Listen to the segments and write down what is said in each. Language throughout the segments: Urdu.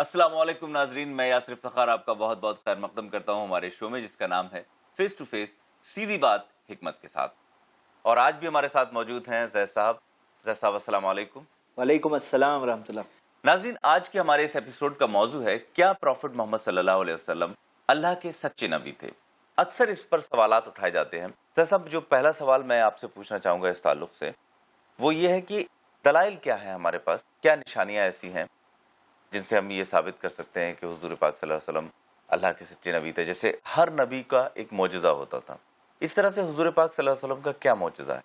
السلام علیکم ناظرین، میں یاسر افتخار آپ کا بہت بہت خیر مقدم کرتا ہوں ہمارے شو میں جس کا نام ہے فیس ٹو فیس، سیدھی بات حکمت کے ساتھ. اور آج بھی ہمارے ساتھ موجود ہیں زید صاحب. زید صاحب السلام علیکم. وعلیکم السلام ورحمۃ اللہ. ناظرین، آج کے ہمارے اس ایپیسوڈ کا موضوع ہے کیا پروفٹ محمد صلی اللہ علیہ وسلم اللہ کے سچے نبی تھے. اکثر اس پر سوالات اٹھائے جاتے ہیں. زید صاحب، جو پہلا سوال میں آپ سے پوچھنا چاہوں گا اس تعلق سے وہ یہ ہے کہ دلائل کیا ہیں ہمارے پاس، کیا نشانیاں ایسی ہیں جن سے ہم یہ ثابت کر سکتے ہیں کہ حضور پاک صلی اللہ علیہ وسلم اللہ کے سچے نبی تھے. جیسے ہر نبی کا ایک معجزہ ہوتا تھا، اس طرح سے حضور پاک صلی اللہ علیہ وسلم کا کیا معجزہ ہے؟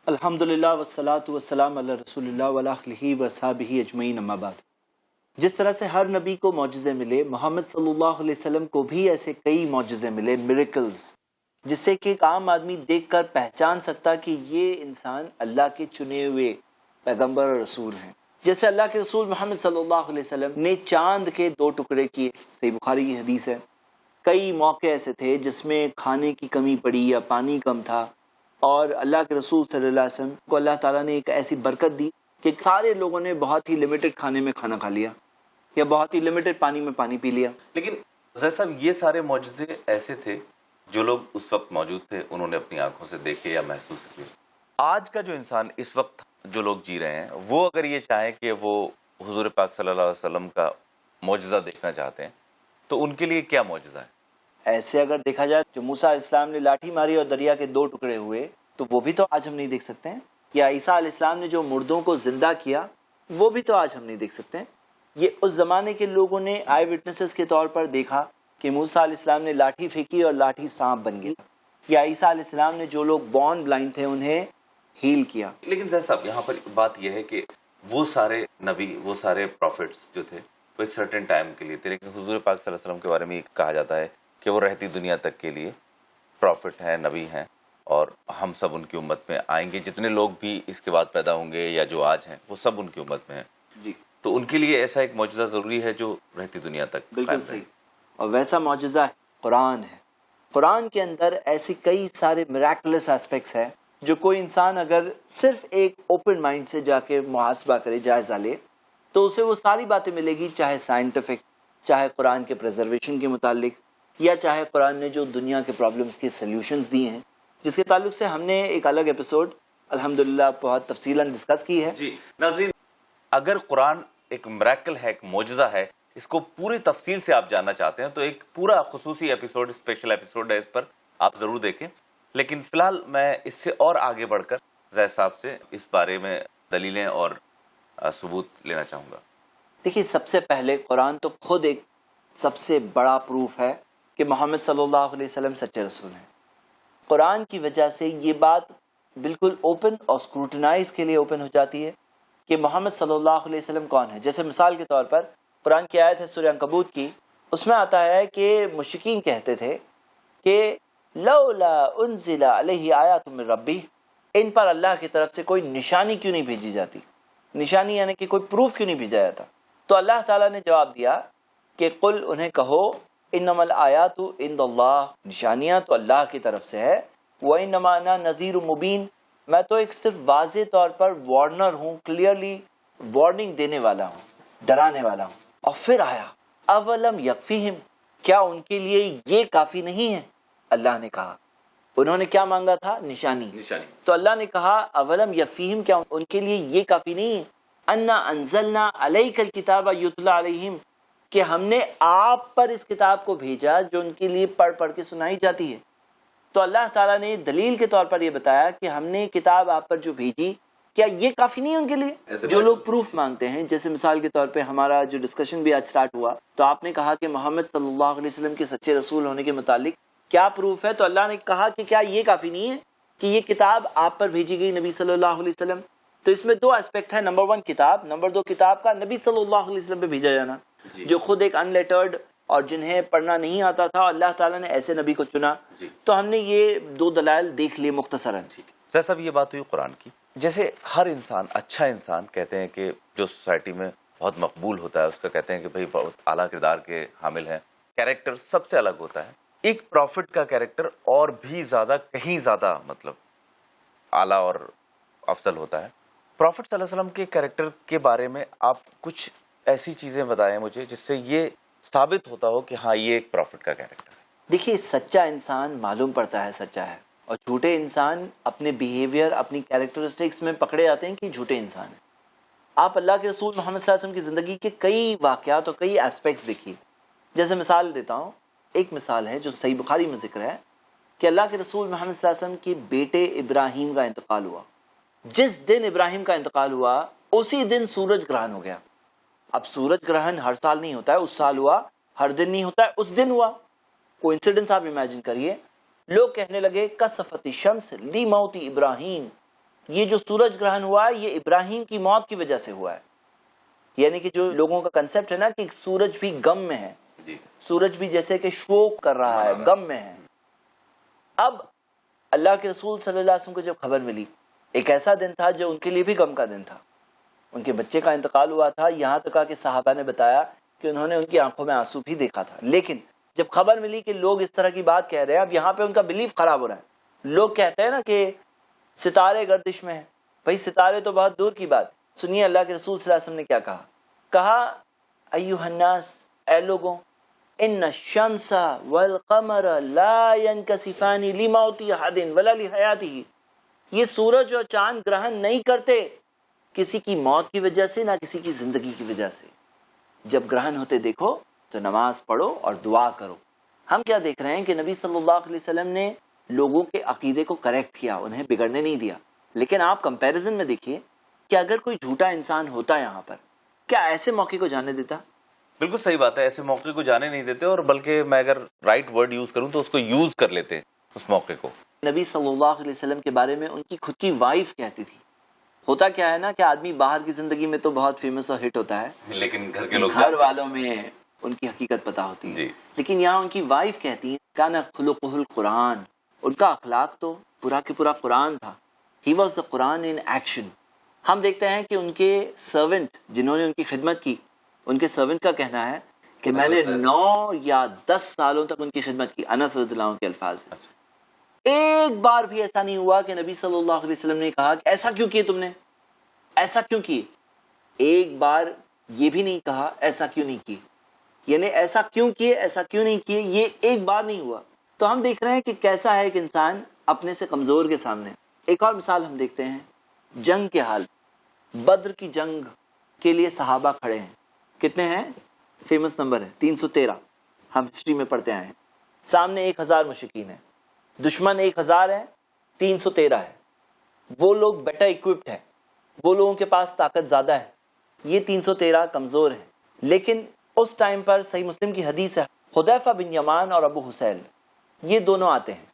الحمدللہ والصلاۃ والسلام علی رسول اللہ وعلی آلہ وصحبہ اجمعین، اما بعد. جس طرح سے ہر نبی کو معجزے ملے، محمد صلی اللہ علیہ وسلم کو بھی ایسے کئی معجزے ملے، میریکلز، جس سے کہ ایک عام آدمی دیکھ کر پہچان سکتا کہ یہ انسان اللہ کے چنے ہوئے پیغمبر اور رسول ہیں. جیسے اللہ کے رسول محمد صلی اللہ علیہ وسلم نے چاند کے 2 ٹکڑے کیے، صحیح بخاری کی حدیث ہے. کئی موقع ایسے تھے جس میں کھانے کی کمی پڑی یا پانی کم تھا، اور اللہ کے رسول صلی اللہ علیہ وسلم کو اللہ تعالیٰ نے ایک ایسی برکت دی کہ سارے لوگوں نے بہت ہی لمیٹڈ کھانے میں کھانا کھا لیا یا بہت ہی لمیٹڈ پانی میں پانی پی لیا. لیکن زید صاحب، یہ سارے معجزے ایسے تھے جو لوگ اس وقت موجود تھے انہوں نے اپنی آنکھوں سے دیکھے یا محسوس کیے. آج کا جو انسان اس وقت جو لوگ جی رہے ہیں وہ اگر یہ چاہیں کہ وہ حضور پاک صلی اللہ علیہ وسلم کا معجزہ دیکھنا چاہتے ہیں تو ان کے لیے کیا معجزہ ہے؟ ایسے اگر دیکھا جائے، جو موسیٰ علیہ السلام نے لاٹھی ماری اور دریا کے 2 ٹکڑے ہوئے، تو وہ بھی تو آج ہم نہیں دیکھ سکتے ہیں. یا عیسیٰ علیہ السلام نے جو مردوں کو زندہ کیا، وہ بھی تو آج ہم نہیں دیکھ سکتے ہیں. یہ اس زمانے کے لوگوں نے آئی وٹنسز کے طور پر دیکھا کہ موسیٰ علیہ السلام نے لاٹھی پھینکی اور لاٹھی سانپ بن گئی. یا عیسیٰ علیہ السلام نے جو لوگ بورن بلائنڈ تھے انہیں ہیل کیا. لیکن زید صاحب، یہاں پر بات یہ ہے کہ وہ سارے نبی، وہ سارے پروفٹس جو تھے وہ ایک سرٹن ٹائم کے لیے تھے، لیکن حضور پاک صلی اللہ علیہ وسلم کے بارے میں یہ کہا جاتا ہے کہ وہ رہتی دنیا تک کے لیے پروفٹ ہیں، نبی ہیں، اور ہم سب ان کی امت میں آئیں گے. جتنے لوگ بھی اس کے بعد پیدا ہوں گے یا جو آج ہیں وہ سب ان کی امت میں ہیں. جی، تو ان کے لیے ایسا ایک معجزہ ضروری ہے جو رہتی دنیا تک. بالکل صحیح. اور ویسا معجزہ قرآن ہے. قرآن کے اندر ایسی کئی سارے میراکلس ایسپیکٹس ہیں جو کوئی انسان اگر صرف ایک اوپن مائنڈ سے جا کے محاسبہ کرے، جائزہ لے، تو اسے وہ ساری باتیں ملے گی، چاہے سائنٹیفک، چاہے قرآن کے پریزرویشن کے متعلق، یا چاہے قرآن نے جو دنیا کے پرابلمز کے سلیوشنز دیے ہیں، جس کے تعلق سے ہم نے ایک الگ ایپیسوڈ الحمدللہ بہت تفصیلاً ڈسکس کی ہے. جی ناظرین، اگر قرآن ایک میراکل ہے، ایک معجزہ ہے، اس کو پوری تفصیل سے آپ جاننا چاہتے ہیں تو ایک پورا خصوصی ایپیسوڈ، اسپیشل ایپیسوڈ ہے، اس پر آپ ضرور دیکھیں. لیکن فی الحال میں اس سے اور آگے بڑھ کر زید صاحب سے اس بارے میں دلیلیں اور ثبوت لینا چاہوں گا. دیکھیے، سب سے پہلے قرآن تو خود ایک سب سے بڑا پروف ہے کہ محمد صلی اللہ علیہ وسلم سچے رسول ہیں. قرآن کی وجہ سے یہ بات بالکل اوپن اور اسکروٹنائز کے لیے اوپن ہو جاتی ہے کہ محمد صلی اللہ علیہ وسلم کون ہے. جیسے مثال کے طور پر قرآن کی آیت ہے سورہ عنکبوت کی، اس میں آتا ہے کہ مشرکین کہتے تھے کہ لولا انزل علیہ آیات من ربی، ان پر اللہ کی طرف سے کوئی نشانی کیوں نہیں بھیجی جاتی. نشانی یعنی کہ کوئی پروف کیوں نہیں بھیجا جاتا. تو اللہ تعالیٰ نے جواب دیا کہ قل، انہیں کہو، انما الآیات عند اللہ، نشانیاں تو اللہ کی طرف سے ہے، وانما انا نذیر مبین، میں تو ایک صرف واضح طور پر وارنر ہوں، کلیئرلی وارننگ دینے والا ہوں، ڈرانے والا ہوں. اور پھر آیا اولم یکفیہم، کیا ان کے لیے یہ کافی نہیں ہے؟ اللہ نے کہا، انہوں نے کیا مانگا تھا؟ نشانی. تو اللہ نے کہا اولم یکفیہم، کیا ان کے لیے یہ کافی نہیں ہے؟ انا انزلنا علیک الکتاب یتلی علیہم، کہ ہم نے آپ پر اس کتاب کو بھیجا جو ان کے لیے پڑھ پڑھ کے سنائی جاتی ہے. تو اللہ تعالیٰ نے دلیل کے طور پر یہ بتایا کہ ہم نے کتاب آپ پر جو بھیجی، کیا یہ کافی نہیں ہے ان کے لیے؟ جو لوگ پروف مانگتے ہیں، جیسے مثال کے طور پہ ہمارا جو ڈسکشن بھی آج سٹارٹ ہوا، تو آپ نے کہا کہ محمد صلی اللہ علیہ وسلم کے سچے رسول ہونے کے متعلق کیا پروف ہے؟ تو اللہ نے کہا کہ کیا یہ کافی نہیں ہے کہ یہ کتاب آپ پر بھیجی گئی نبی صلی اللہ علیہ وسلم. تو اس میں 2 اسپیکٹ ہیں، نمبر 1 کتاب، نمبر 2 کتاب کا نبی صلی اللہ علیہ وسلم پہ بھیجا جانا، جو خود ایک ان لیٹرڈ اور جنہیں پڑھنا نہیں آتا تھا، اللہ تعالیٰ نے ایسے نبی کو چنا. تو ہم نے یہ 2 دلائل دیکھ لیے مختصراً. سر صاحب، یہ بات ہوئی قرآن کی. جیسے ہر انسان، اچھا انسان کہتے ہیں کہ جو سوسائٹی میں بہت مقبول ہوتا ہے، اس کا کہتے ہیں کہ بھئی بہت اعلیٰ کردار کے حامل ہیں، کیریکٹر سب سے الگ ہوتا ہے. ایک پروفٹ کا کیریکٹر اور بھی زیادہ، کہیں زیادہ مطلب اعلیٰ اور افضل ہوتا ہے. پروفٹ صلی اللہ علیہ وسلم کے کیریکٹر کے بارے میں آپ کچھ ایسی چیزیں بتائیں مجھے جس سے یہ ثابت ہوتا ہو کہ ہاں یہ ایک پروفٹ کا کیریکٹر ہے. دیکھیے سچا انسان معلوم پڑتا ہے سچا ہے، اور جھوٹے انسان اپنے بیہیویئر اپنی کیریکٹرسٹکس میں پکڑے آتے ہیں کہ جھوٹے انسان ہیں. آپ اللہ کے رسول محمد صلی اللہ علیہ وسلم کی زندگی کے کئی واقعات اور کئی ایسپیکٹس دیکھیے. جیسے مثال دیتا ہوں، ایک مثال ہے جو صحیح بخاری میں ذکر ہے کہ اللہ کے رسول محمد صلی اللہ علیہ وسلم کے بیٹے ابراہیم کا انتقال ہوا. جس دن ابراہیم کا انتقال ہوا اسی دن سورج گرہن ہو گیا. اب سورج گرہن ہر سال نہیں ہوتا ہے، اس سال ہوا، ہر دن نہیں ہوتا ہے، اس دن ہوا. کوئنسیڈنس آپ امیجن کریے. لوگ کہنے لگے کسفت الشمس لی موت ابراہیم، یہ جو سورج گرہن ہوا یہ ابراہیم کی موت کی وجہ سے ہوا ہے. یعنی کہ جو لوگوں کا کنسیپٹ ہے نا کہ سورج بھی غم میں ہے، سورج بھی جیسے کہ شوق کر رہا ہے، غم میں ہے. اب اللہ کے رسول صلی اللہ علیہ وسلم کو جب خبر ملی، ایک ایسا دن تھا جو ان کے لیے بھی غم کا دن تھا. ان کے بچے کا انتقال ہوا تھا، یہاں تک کہ صحابہ نے بتایا کہ انہوں نے ان کی آنکھوں میں آنسو بھی دیکھا تھا. لیکن جب خبر ملی کہ لوگ اس طرح کی بات کہہ رہے ہیں، اب یہاں پہ ان کا بلیف خراب ہو رہا ہے. لوگ کہتے ہیں نا کہ ستارے گردش میں ہیں. بھائی ستارے تو بہت دور کی بات. سنیے اللہ کے رسول صلی اللہ علیہ وسلم نے کیا کہا. کہا ایھا الناس، اے لوگوں، ان الشمس والقمر لا ينکسفان لموت احد ولا لحیاتہ، یہ سورج اور چاند گرہن نہیں کرتے کسی کی موت کی وجہ سے نہ کسی کی زندگی کی وجہ سے. جب گرہن ہوتے دیکھو تو نماز پڑھو اور دعا کرو. ہم کیا دیکھ رہے ہیں کہ نبی صلی اللہ علیہ وسلم نے لوگوں کے عقیدے کو کریکٹ کیا، انہیں بگڑنے نہیں دیا. لیکن آپ کمپیریزن میں دیکھیے کہ اگر کوئی جھوٹا انسان ہوتا یہاں پر، کیا ایسے موقع کو جانے دیتا؟ بالکل صحیح بات ہے، ایسے موقع کو جانے نہیں دیتے، اور بلکہ میں اگر رائٹ ورڈ یوز کروں تو اس کو یوز کر لیتے اس موقع کو. نبی صلی اللہ علیہ وسلم کے بارے میں ان کی خود کی وائف کہتی تھی. ہوتا کیا ہے نا کہ آدمی باہر کی زندگی میں تو بہت فیمس اور ہٹ ہوتا ہے، لیکن گھر کے لوگ گھر والوں میں ان کی حقیقت پتہ ہوتی ہے. جی. لیکن یہاں ان کی وائف کہتی ہیں کان خلقہ القرآن، ان کا اخلاق تو پورا کہ پورا قرآن تھا. He was the Quran in action. ہم دیکھتے ہیں کہ ان کے سرونٹ جنہوں نے ان کی خدمت کی، ان کے سرونٹ کا کہنا ہے کہ میں نے 9 یا 10 سالوں تک ان کی خدمت کی. انس رضی اللہ عنہ کے الفاظ ہیں. ایک بار بھی ایسا نہیں ہوا کہ نبی صلی اللہ علیہ وسلم نے کہا کہ ایسا کیوں کیے تم نے، ایسا کیوں کیے. ایک بار یہ بھی نہیں کہا ایسا کیوں نہیں کیے، یعنی ایسا کیوں کیے ایسا کیوں نہیں کیے، یہ ایک بار نہیں ہوا. تو ہم دیکھ رہے ہیں کہ کیسا ہے ایک انسان اپنے سے کمزور کے سامنے. ایک اور مثال ہم دیکھتے ہیں جنگ کے حال. بدر کی جنگ کے لیے صحابہ کھڑے ہیں. کتنے ہیں؟ فیمس نمبر ہے 313. ہم ہسٹری میں پڑھتے آئے ہیں. سامنے 1000 مشرکین ہیں، دشمن 1000 ہے، 313 ہے. وہ لوگ بیٹر اکوپڈ ہیں، وہ لوگوں کے پاس طاقت زیادہ ہے، یہ 313 کمزور ہیں. لیکن اس ٹائم پر صحیح مسلم کی حدیث ہے، حذیفہ بن یمان اور ابو حسین یہ دونوں آتے ہیں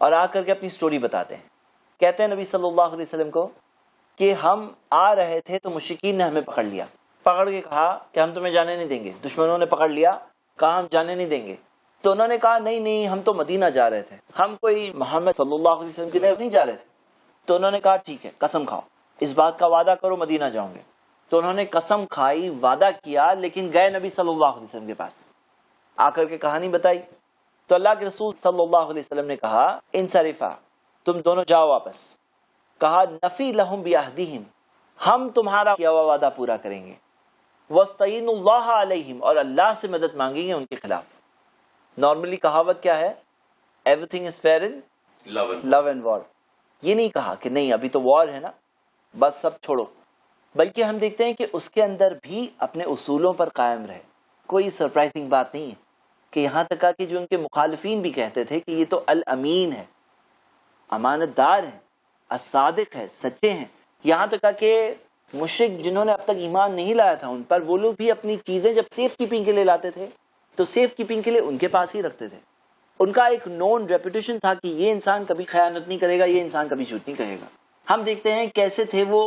اور آ کر کے اپنی سٹوری بتاتے ہیں. کہتے ہیں نبی صلی اللہ علیہ وسلم کو کہ ہم آ رہے تھے تو مشرکین نے ہمیں پکڑ لیا، پکڑ کے کہا کہ ہم تمہیں جانے نہیں دیں گے. دشمنوں نے پکڑ لیا، کہا ہم جانے نہیں دیں گے. تو انہوں نے کہا نہیں نہیں، ہم تو مدینہ جا رہے تھے، ہم کوئی محمد صلی اللہ علیہ وسلم کی طرف نہیں جا رہے تھے. تو انہوں نے کہا ٹھیک ہے، قسم کھاؤ، اس بات کا وعدہ کرو مدینہ جاؤں گے. تو انہوں نے قسم کھائی، وعدہ کیا، لیکن گئے نبی صلی اللہ علیہ وسلم کے پاس، آ کر کے کہانی بتائی. تو اللہ کے رسول صلی اللہ علیہ وسلم نے کہا انصرفا، تم دونوں جاؤ واپس. کہا نفی لہم بعہدہم، ہم تمہارا کیا ہوا وعدہ پورا کریں گے. واستعینوا اللہ علیہم، اور اللہ سے مدد مانگیں گے ان کے خلاف. نارملی کہاوت کیا ہے؟ Everything is fair in love and war. یہ نہیں کہا کہ نہیں ابھی تو وار ہے نا بس سب چھوڑو، بلکہ ہم دیکھتے ہیں کہ اس کے اندر بھی اپنے اصولوں پر قائم رہے. کوئی سرپرائزنگ بات نہیں ہے کہ یہاں تک کہ جو ان کے مخالفین بھی کہتے تھے کہ یہ تو الامین ہے، امانت دار ہے، الصادق ہے، سچے ہیں. یہاں تک کہ مشرک جنہوں نے اب تک ایمان نہیں لایا تھا ان پر، وہ لوگ بھی اپنی چیزیں جب سیف کیپنگ کے لیے لاتے تھے تو سیف کیپنگ کے لیے ان کے پاس ہی رکھتے تھے. ان کا ایک نون ریپوٹیشن تھا کہ یہ انسان کبھی خیانت نہیں کرے گا، یہ انسان کبھی جھوٹ نہیں کہے گا. ہم دیکھتے ہیں کیسے تھے وہ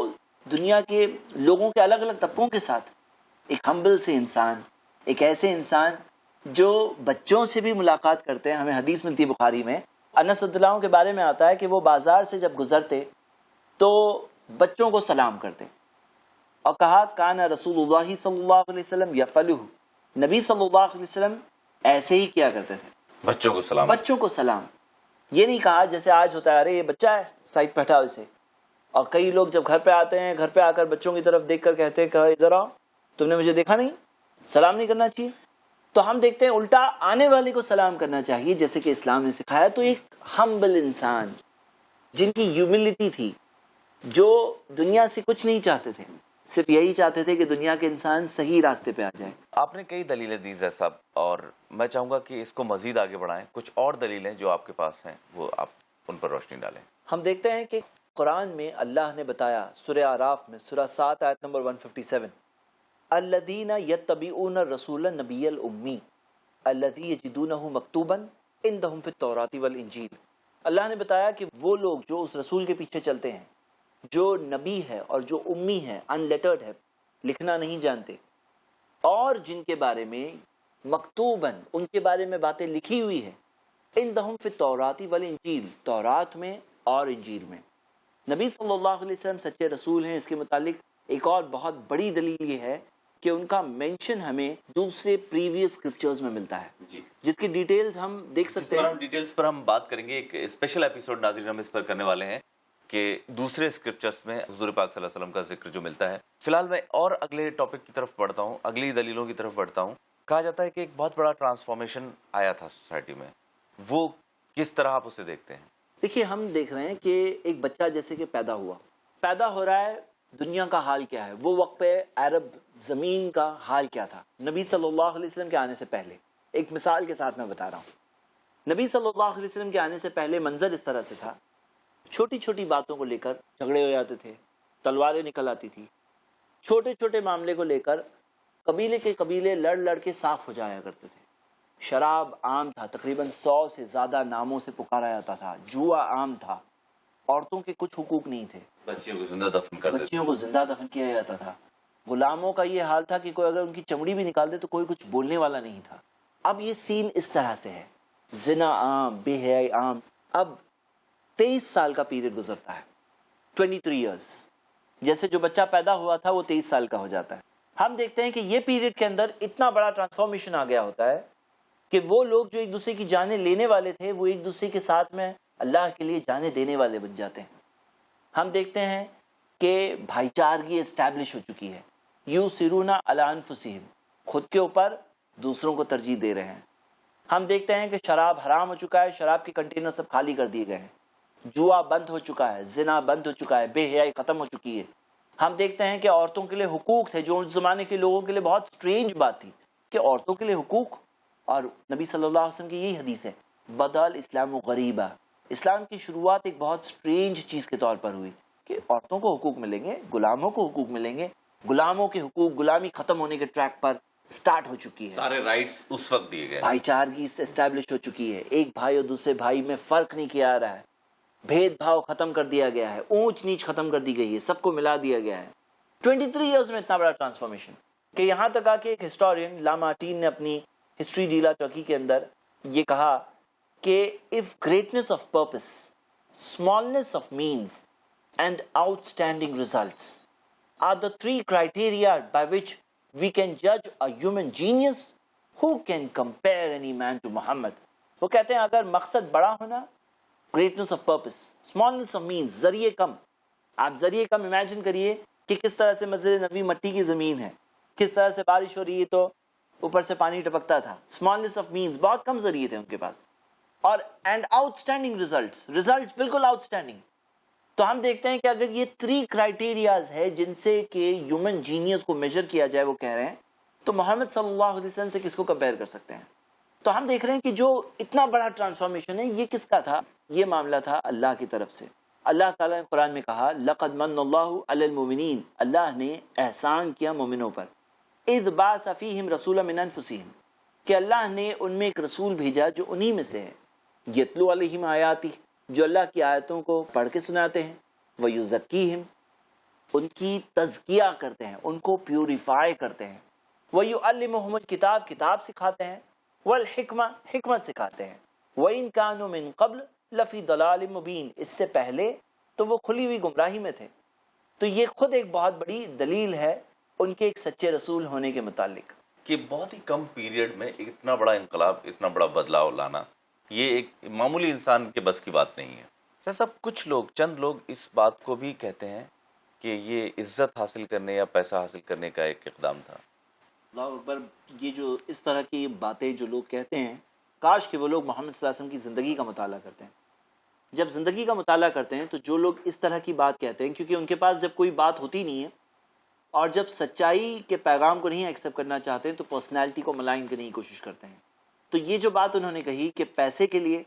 دنیا کے لوگوں کے الگ الگ طبقوں کے ساتھ. ایک ہمبل سے انسان، ایک ایسے انسان جو بچوں سے بھی ملاقات کرتے ہیں. ہمیں حدیث ملتی ہے بخاری میں، انس رضی اللہ عنہ کے بارے میں آتا ہے کہ وہ بازار سے جب گزرتے تو بچوں کو سلام کرتے. اور کہا کان رسول اللہ صلی اللہ علیہ وسلم یفعلہ، نبی صلی اللہ علیہ وسلم ایسے ہی کیا کرتے تھے، بچوں کو سلام. بچوں کو سلام. یہ نہیں کہا جیسے آج ہوتا ہے ارے یہ بچہ ہے سائڈ پہ ہٹاؤ اسے. اور کئی لوگ جب گھر پہ آتے ہیں، گھر پہ آ کر بچوں کی طرف دیکھ کر کہتے ہیں کہ ادھر آؤ، تم نے مجھے دیکھا نہیں, سلام نہیں کرنا چاہیے. تو ہم دیکھتے ہیں الٹا آنے والے کو سلام کرنا چاہیے جیسے کہ اسلام نے سکھایا. تو ایک ہمبل انسان جن کی ہیوملٹی تھی, جو دنیا سے کچھ نہیں چاہتے تھے, صرف یہی چاہتے تھے کہ دنیا کے انسان صحیح راستے پہ آ جائے. آپ نے کئی دلیلیں دی زید صاحب, اور میں چاہوں گا کہ اس کو مزید آگے بڑھائیں. کچھ اور دلیلیں جو آپ کے پاس ہیں وہ آپ ان پر روشنی ڈالیں. ہم دیکھتے ہیں کہ قرآن میں اللہ نے بتایا سورہ اعراف میں سورہ 7 آیت نمبر 157, الذین یتبعون الرسول النبی الامی الذی یجدونہ مکتوبا عندہم فی التوراۃ والانجیل. اللہ نے بتایا کہ وہ لوگ جو اس رسول کے پیچھے چلتے ہیں, جو نبی ہے اور جو امی ہے, ان لیٹرڈ ہے, لکھنا نہیں جانتے, اور جن کے بارے میں مکتوباً ان کے بارے میں باتیں لکھی ہوئی ہے, عندہم فی التوراۃ والانجیل, تورات میں اور انجیل میں. نبی صلی اللہ علیہ وسلم سچے رسول ہیں. اس کے متعلق ایک اور بہت بڑی دلیل یہ ہے کہ ان کا مینشن ہمیں دوسرے پریویس اسکرپچرز میں ملتا ہے, جس کی ڈیٹیلز ہم دیکھ سکتے ہیں. ڈیٹیلز پر ہم بات کریں گے, ایک اسپیشل ایپیسوڈ ناظرین ہم اس پر کرنے والے ہیں کہ دوسرے اسکرپچرز میں حضور پاک صلی اللہ علیہ وسلم کا ذکر جو ملتا ہے. فی الحال میں اور اگلے ٹاپک کی طرف بڑھتا ہوں, اگلی دلیلوں کی طرف بڑھتا ہوں. کہا جاتا ہے کہ ایک بہت بڑا ٹرانسفارمیشن آیا تھا سوسائٹی میں, وہ کس طرح آپ اسے دیکھتے ہیں؟ دیکھیے, ہم دیکھ رہے ہیں کہ ایک بچہ جیسے کہ پیدا ہو رہا ہے, دنیا کا حال کیا ہے, وہ وقت پہ عرب زمین کا حال کیا تھا نبی صلی اللہ علیہ وسلم کے آنے سے پہلے. ایک مثال کے ساتھ میں بتا رہا ہوں. نبی صلی اللہ علیہ وسلم کے آنے سے پہلے منظر اس طرح سے تھا, چھوٹی چھوٹی باتوں کو لے کر جھگڑے ہو جاتے تھے, تلواریں نکل آتی تھی, چھوٹے چھوٹے معاملے کو لے کر قبیلے کے قبیلے لڑ کے صاف ہو جایا کرتے تھے. شراب عام تھا, تقریباً 100 سے زیادہ ناموں سے پکارا جاتا تھا. جوا عام تھا, عورتوں کے کچھ حقوق نہیں تھے, بچیوں کو زندہ دفن کیا جاتا تھا. غلاموں کا یہ حال تھا کہ کوئی اگر ان کی چمڑی بھی نکال دے تو کوئی کچھ بولنے والا نہیں تھا. اب یہ سین اس طرح سے ہے, زنا عام, بے حیائی عام. اب 23 سال کا پیریڈ گزرتا ہے, 23 ایئرس. جیسے جو بچہ پیدا ہوا تھا وہ 23 سال کا ہو جاتا ہے. ہم دیکھتے ہیں کہ یہ پیریڈ کے اندر اتنا بڑا ٹرانسفارمیشن آ گیا ہوتا ہے کہ وہ لوگ جو ایک دوسرے کی جانیں لینے والے تھے وہ ایک دوسرے کے ساتھ میں اللہ کے لیے جانیں دینے والے بن جاتے ہیں. ہم دیکھتے ہیں کہ بھائی چارگی اسٹیبلش ہو چکی ہے. یؤثرون علی انفسہم, خود کے اوپر دوسروں کو ترجیح دے رہے ہیں. ہم دیکھتے ہیں کہ شراب حرام ہو چکا ہے, شراب کے کنٹینر سب خالی کر دیے گئے ہیں. جوا بند ہو چکا ہے, زنا بند ہو چکا ہے, بے حیائی ختم ہو چکی ہے. ہم دیکھتے ہیں کہ عورتوں کے لیے حقوق تھے, جو اس زمانے کے لوگوں کے لیے بہت سٹرینج بات تھی کہ عورتوں کے لیے حقوق. اور نبی صلی اللہ علیہ وسلم کی یہی حدیث ہے, بدل اسلام غریبا, اسلام کی شروعات ایک بہت سٹرینج چیز کے طور پر ہوئی کہ عورتوں کو حقوق ملیں گے, غلاموں کو حقوق ملیں گے. غلاموں کے حقوق, غلامی ختم ہونے کے ٹریک پر سٹارٹ ہو چکی ہے. سارے رائٹس اس وقت دیے گئے, بھائی چارگی اسٹیبلش ہو چکی ہے. ایک بھائی اور دوسرے بھائی میں فرق نہیں کیا رہا ہے, بھید بھاؤ ختم کر دیا گیا ہے, اونچ نیچ ختم کر دی گئی ہے, سب کو ملا دیا گیا ہے. 23 ایئرز میں اتنا بڑا ٹرانسفارمیشن کہ یہاں تک آ کے ایک ہسٹورین لامارٹین نے اپنی ہسٹری ڈیلا ٹرکی کے اندر یہ کہا کہ if greatness of purpose, smallness of means and outstanding results are the 3 criteria by which we can judge a human genius, who can compare any man to Muhammad. وہ کہتے ہیں اگر مقصد بڑا ہونا, greatness of purpose, smallness of means, ذریعے کم. آپ ذریعے کم امیجن کریے کہ کس طرح سے مسجد نبوی مٹی کی زمین ہے, کس طرح سے بارش ہو رہی ہے تو اوپر سے پانی ٹپکتا تھا. smallness of means, بہت کم ذریعے تھے ان کے پاس. اور and outstanding results, results بالکل outstanding. تو ہم دیکھتے ہیں کہ اگر یہ 3 کرائٹیریاز ہے جن سے کہ ہیومن جینیس کو میجر کیا جائے, وہ کہہ رہے ہیں, تو محمد صلی اللہ علیہ وسلم سے کس کو کمپیئر کر سکتے ہیں. تو ہم دیکھ رہے ہیں کہ جو اتنا بڑا ٹرانسفارمیشن ہے یہ کس کا تھا, یہ معاملہ تھا اللہ کی طرف سے. اللہ تعالیٰ نے قرآن میں کہا لقد من اللہ علی المؤمنین, اللہ نے احسان کیا مومنوں پر, اذ بعث فیہم رسولا من انفسہم, کہ اللہ نے ان میں ایک رسول بھیجا جو انہی میں سے ہے, یتلو علیہم آیاتی, جو اللہ کی آیتوں کو پڑھ کے سناتے ہیں, ویزکیہم, ان کی تزکیہ کرتے ہیں, ان کو پیوریفائی کرتے ہیں, ویعلمہم الکتاب, کتاب سکھاتے ہیں, والحکمہ, حکمت سکھاتے ہیں, وَإِن كَانُوا مِن قَبْلُ لَفِي ضَلَالٍ مُبِينٍ, اس سے پہلے تو وہ کھلی ہوئی گمراہی میں تھے. تو یہ خود ایک بہت بڑی دلیل ہے ان کے ایک سچے رسول ہونے کے متعلق کہ بہت ہی کم پیریڈ میں اتنا بڑا انقلاب, اتنا بڑا بدلاؤ لانا, یہ ایک معمولی انسان کے بس کی بات نہیں ہے. صاحب کچھ لوگ, چند لوگ اس بات کو بھی کہتے ہیں کہ یہ عزت حاصل کرنے یا پیسہ حاصل کرنے کا ایک اقدام تھا؟ اللہ اکبر. یہ جو اس طرح کی باتیں جو لوگ کہتے ہیں، کاش کہ وہ لوگ محمد صلی اللہ علیہ وسلم کی زندگی کا مطالعہ کرتے ہیں. جب زندگی کا مطالعہ کرتے ہیں تو جو لوگ اس طرح کی بات کہتے ہیں، کیونکہ ان کے پاس جب کوئی بات ہوتی نہیں ہے اور جب سچائی کے پیغام کو نہیں ایکسیپٹ کرنا چاہتے ہیں تو پرسنالٹی کو ملائن کرنے کی کوشش کرتے ہیں. تو یہ جو بات انہوں نے کہی کہ پیسے کے لیے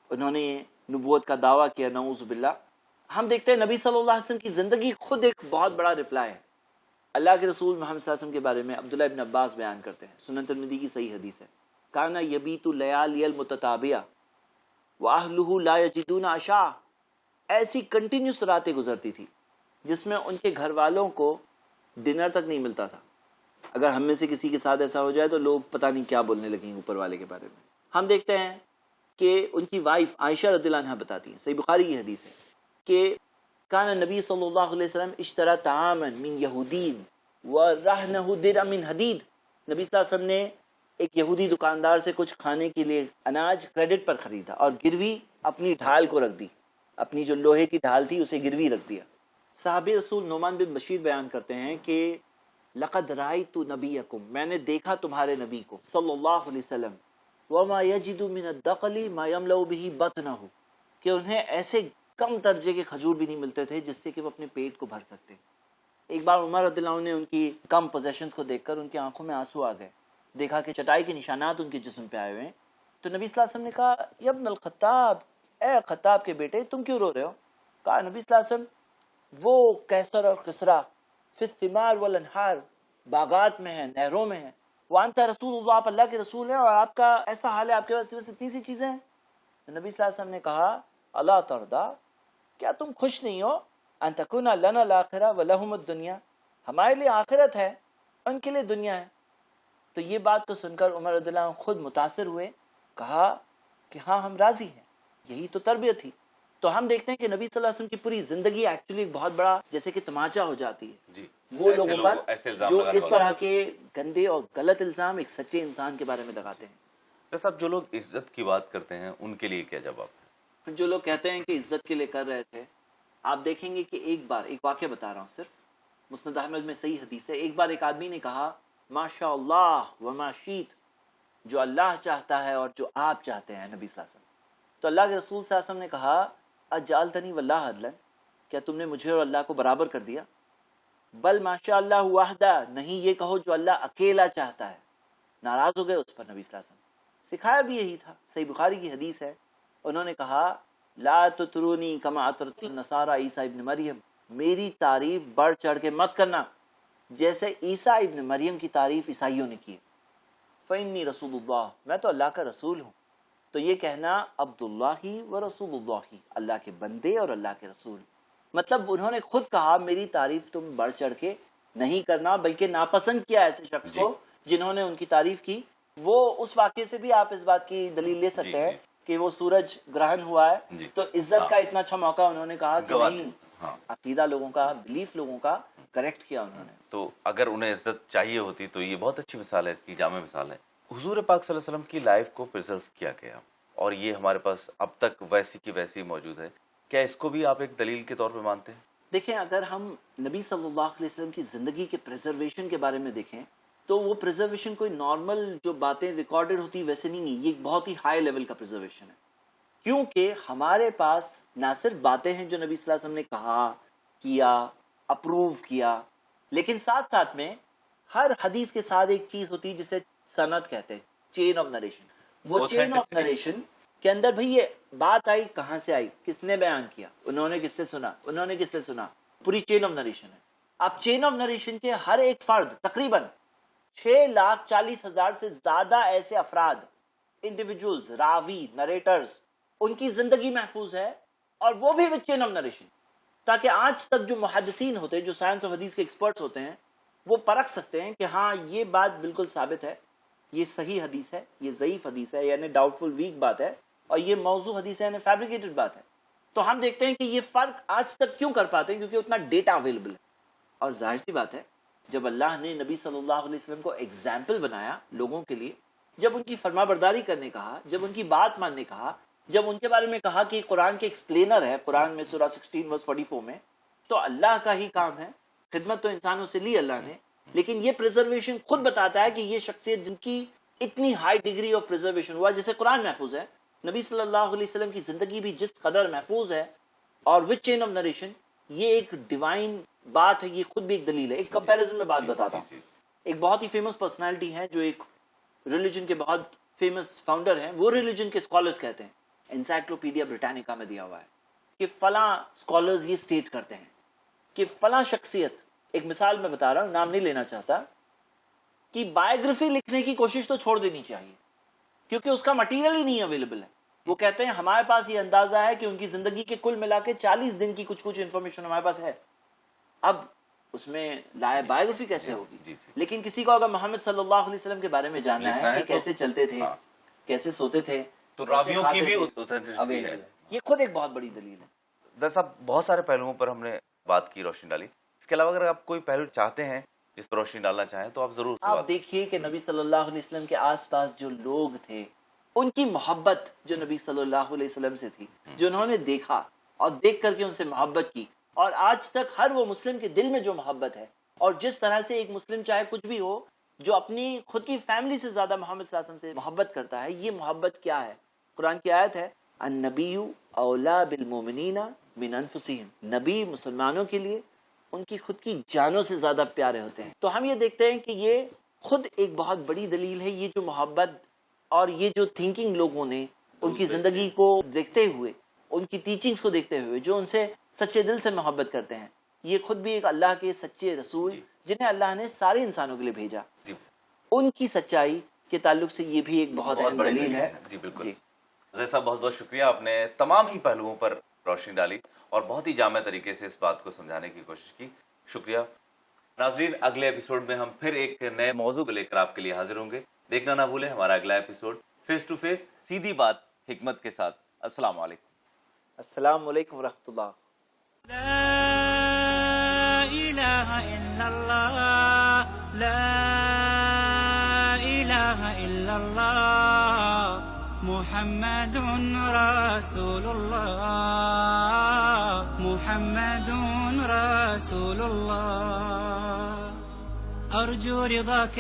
انہوں نے نبوت کا دعویٰ کیا، نعوذ باللہ. ہم دیکھتے ہیں نبی صلی اللہ علیہ وسلم کی زندگی خود ایک بہت بڑا رپلائی ہے. اللہ کے رسول محمد صلی اللہ علیہ وسلم کے بارے میں عبداللہ ابن عباس بیان کرتے ہیں، سنن ترمذی کی صحیح حدیث ہے، کانا یبیت لیالی المتتابعہ واہلہ لا یجدون عشاء. ایسی کنٹینیوس راتیں گزرتی تھی جس میں ان کے گھر والوں کو ڈنر تک نہیں ملتا تھا. اگر ہم میں سے کسی کے ساتھ ایسا ہو جائے تو لوگ پتہ نہیں کیا بولنے لگیں اوپر والے کے بارے میں. ہم دیکھتے ہیں کہ ان کی وائف عائشہ رضی اللہ عنہا بتاتی ہیں، صحیح بخاری کی حدیث ہے، کہ کان نبی صلی اللہ علیہ وسلم اشترى طعاما من یہودین ورہنہ درع من حدید. نبی صلی اللہ علیہ وسلم نے ایک یہودی دکاندار سے کچھ کھانے کے لیے اناج کریڈٹ پر خریدا اور گروی اپنی ڈھال کو رکھ دی، اپنی جو لوہے کی ڈھال تھی اسے گروی رکھ دیا. صحابی رسول نعمان بن بشیر بیان کرتے ہیں کہ لقد رأیت نبیکم، میں نے دیکھا تمہارے نبی کو صلی اللہ علیہ وسلم، وما یجد من الدقل ما یملأ به بطنہ، کہ انہیں ایسے کم درجے کے کھجور بھی نہیں ملتے تھے جس سے کہ وہ اپنے پیٹ کو بھر سکتے. ایک بار عمر رضی اللہ عنہ نے ان کی کم پوزیشنز کو دیکھ کر ان کی آنکھوں میں آنسو آ گئے، دیکھا کہ چٹائی کے نشانات ان کے جسم پہ آئے ہوئے ہیں. تو نبی صلی اللہ علیہ وسلم نے کہا یا ابن الخطاب، اے خطاب کے بیٹے تم کیوں رو رہے ہو؟ کہا نبی صلی اللہ علیہ وسلم وہ کیسر اور کسرا فی الثمار والانہار، باغات میں ہیں، نہروں میں ہیں، وانت رسول اللہ، آپ اللہ کے رسول ہیں اور آپ کا ایسا حال ہے، آپ کے پاس صرف اتنی سی چیزیں ہیں. نبی صلی اللہ علیہ وسلم نے کہا اللہ ترضا، کیا تم خوش نہیں ہو ان تکون لنا الاخرہ ولہم الدنیا، ہمارے لیے آخرت ہے ان کے لیے دنیا ہے. تو یہ بات کو سن کر عمر رضی اللہ عنہ خود متاثر ہوئے، کہا کہ ہاں ہم راضی ہیں، یہی تو تربیت تھی. تو ہم دیکھتے ہیں کہ نبی صلی اللہ علیہ وسلم کی پوری زندگی ایکچولی ایک بہت بڑا جیسے کہ تماچا ہو جاتی ہے جی وہ لوگوں پر جو اس طرح کے گندے اور غلط الزام ایک سچے انسان کے بارے میں لگاتے ہیں. صاحب جو لوگ عزت کی بات کرتے ہیں ان کے لیے کیا جواب ہے؟ جو لوگ کہتے ہیں کہ عزت کے لیے کر رہے تھے، آپ دیکھیں گے کہ ایک بار ایک واقعہ بتا رہا ہوں، صرف مسند احمد میں صحیح حدیث ہے. ایک بار ایک آدمی نے کہا ما شاء اللہ وما شیت، جو اللہ چاہتا ہے اور جو آپ چاہتے ہیں نبی صلی اللہ علیہ وسلم. تو اللہ کے رسول صلی اللہ علیہ وسلم نے کہا اجعلتنی واللہ عدلا، کیا تم نے مجھے اور اللہ کو برابر کر دیا؟ بل ما شاء اللہ وحدہ، نہیں یہ کہو جو اللہ اکیلا چاہتا ہے. ناراض ہو گئے اس پر نبی صلی اللہ علیہ وسلم. سکھایا بھی یہی تھا، صحیح بخاری کی حدیث ہے. انہوں نے کہا لا تطرونی کما اطرت النصارى عیسیٰ ابن مریم، میری تعریف بڑھ چڑھ کے مت کرنا جیسے عیسیٰ ابن مریم کی تعریف عیسائیوں نے کی. فإنی رسول اللہ، میں تو اللہ کا رسول ہوں. تو یہ کہنا عبداللہ و رسول اللہ، اللہ کے بندے اور اللہ کے رسول. مطلب انہوں نے خود کہا میری تعریف تم بڑھ چڑھ کے نہیں کرنا، بلکہ ناپسند کیا ایسے شخص کو جنہوں نے ان کی تعریف کی. وہ اس واقعے سے بھی آپ اس بات کی دلیل لے سکتے ہیں کہ وہ سورج گرہن ہوا ہے تو عزت کا اتنا اچھا موقع انہوں نے کہا کہ نہیں، عقیدہ لوگوں کا، بلیف لوگوں کا کریکٹ کیا انہوں نے. تو اگر انہیں عزت چاہیے ہوتی تو یہ بہت اچھی مثال ہے، اس کی جامع مثال ہے. حضور پاک صلی اللہ علیہ وسلم کی لائف کو پرزرو کیا گیا اور یہ ہمارے پاس اب تک ویسی کی ویسی موجود ہے. کیا اس کو بھی آپ ایک دلیل کے طور پہ مانتے ہیں؟ دیکھیں، اگر ہم نبی صلی اللہ علیہ وسلم کی زندگی کے پریزرویشن کے بارے میں دیکھیں تو وہ پریزرویشن کوئی نارمل جو باتیں ریکارڈڈ ہوتی ویسے نہیں ہے، یہ ایک بہت ہی ہائی لیول کا پریزرویشن ہے. کیونکہ ہمارے پاس نہ صرف باتیں ہیں جو نبی صلی اللہ علیہ وسلم نے کہا، کیا، اپروو کیا، لیکن ساتھ ساتھ میں ہر حدیث کے ساتھ ایک چیز ہوتی ہے جسے سند کہتے ہیں، چین آف نریشن. وہ چین آف نریشن کے اندر بھئی یہ بات آئی کہاں سے آئی، کس نے بیان کیا، انہوں نے کس سے سنا، انہوں نے کس سے سنا، پوری چین آف نریشن ہے. اب چین آف نریشن کے ہر ایک فرد، تقریباً 6,40,000 سے زیادہ ایسے افراد، انڈیویجولز، راوی، نریٹرز، ان کی زندگی محفوظ ہے اور وہ بھی وچ چین آف نریشن، تاکہ آج تک جو محدثین ہوتے ہیں، جو سائنس آف حدیث کے ایکسپرٹس ہوتے ہیں، وہ پرکھ سکتے ہیں کہ ہاں یہ بات بالکل ثابت ہے، یہ صحیح حدیث ہے، یہ ضعیف حدیث ہے یعنی ڈاؤٹ فل ویک بات ہے، اور یہ موضوع حدیث ہے یعنی فیبریکیٹڈ بات ہے. تو ہم دیکھتے ہیں کہ یہ فرق آج تک کیوں کر پاتے ہیں، کیونکہ اتنا ڈیٹا اویلیبل ہے. اور ظاہر سی بات ہے جب اللہ نے نبی صلی اللہ علیہ وسلم کو ایگزامپل بنایا لوگوں کے لیے، جب ان کی فرما برداری کرنے کہا، جب ان کی بات ماننے کہا، جب ان کے بارے میں کہا کہ قرآن کے ایکسپلینر ہے، قرآن میں سورہ 16 ورس 44 میں تو اللہ کا ہی کام ہے، خدمت تو انسانوں سے لی اللہ نے، لیکن یہ پریزرویشن خود بتاتا ہے کہ یہ شخصیت جن کی اتنی ہائی ڈگری آف پریزرویشن ہوا، جیسے قرآن محفوظ ہے، نبی صلی اللہ علیہ وسلم کی زندگی بھی جس قدر محفوظ ہے، اور وچ چین آف نریشن، یہ ایک ڈیوائن بات ہے، یہ خود بھی ایک دلیل ہے۔ ایک کمپیریزن میں بات بتاتا ہوں، ایک بہت ہی فیمس پرسنالٹی ہے جو ایک ریلیجن کے بہت فیمس فاؤنڈر ہیں، وہ ریلیجن کے اسکالرز کہتے ہیں، انسائکلوپیڈیا بریٹانیکا میں دیا ہوا ہے کہ فلاں اسکالرز یہ سٹیٹ کرتے ہیں کہ فلاں شخصیت، ایک مثال میں بتا رہا ہوں، نام نہیں لینا چاہتا، کہ بایوگرافی لکھنے کی کوشش تو چھوڑ دینی چاہیے کیونکہ اس کا مٹیریل ہی نہیں اویلیبل ہے۔ وہ کہتے ہیں ہمارے پاس یہ اندازہ ہے کہ ان کی زندگی کے کل ملا کے 40 دن کی کچھ انفارمیشن ہمارے پاس ہے، اب اس میں لائے بایوگرافی کیسے ہوگی؟ لیکن کسی کو اگر محمد صلی اللہ علیہ وسلم کے بارے میں جاننا ہے کہ کیسے چلتے تھے، کیسے سوتے تھے، تو راویوں کی بھی اویلیبل ہے، یہ خود ایک بہت بڑی دلیل ہے۔ جیسا بہت سارے پہلوؤں پر ہم نے بات کی، روشنی ڈالی، اس کے علاوہ اگر آپ کوئی پہلو چاہتے ہیں جس پر روشنی ڈالنا چاہیں تو آپ ضرور آپ دیکھیے کہ نبی صلی اللہ علیہ وسلم کے آس پاس جو لوگ تھے، ان کی محبت جو نبی صلی اللہ علیہ وسلم سے تھی، جو انہوں نے دیکھا اور دیکھ کر کے ان سے محبت کی، اور آج تک ہر وہ مسلم کے دل میں جو محبت ہے، اور جس طرح سے ایک مسلم چاہے کچھ بھی ہو جو اپنی خود کی فیملی سے زیادہ محمد صلی اللہ علیہ وسلم سے محبت کرتا ہے، یہ محبت کیا ہے؟ قرآن کی آیت ہے النبی اولا بالمؤمنین من انفسہم، نبی مسلمانوں کے لیے ان کی خود کی جانوں سے زیادہ پیارے ہوتے ہیں۔ تو ہم یہ دیکھتے ہیں کہ یہ خود ایک بہت بڑی دلیل ہے، یہ جو محبت اور یہ جو تھنکنگ لوگوں نے ان کی زندگی کو دیکھتے ہوئے، ان کی ٹیچنگز کو دیکھتے ہوئے، جو ان سے سچے دل سے محبت کرتے ہیں، یہ خود بھی ایک اللہ کے سچے رسول جنہیں اللہ نے سارے انسانوں کے لیے بھیجا، ان کی سچائی کے تعلق سے یہ بھی ایک بہت اہم دلیل ہے۔ جی بالکل جیسا بہت بہت شکریہ، آپ نے تمام ہی پہلوؤں پر روشنی ڈالی اور بہت ہی جامع طریقے سے اس بات کو سمجھانے کی کوشش کی، شکریہ۔ ناظرین، اگلے ایپیسوڈ میں ہم پھر ایک نئے موضوع کو لے کر آپ کے لیے حاضر ہوں گے، دیکھنا نہ بھولیں ہمارا اگلا ایپیسوڈ فیس ٹو فیس، سیدھی بات حکمت کے ساتھ۔ السلام علیکم۔ السلام علیکم ورحمۃ اللہ۔ لا إله إلا الله، لا إله إلا الله، محمد رسول الله، محمد رسول الله، أرجو رضاك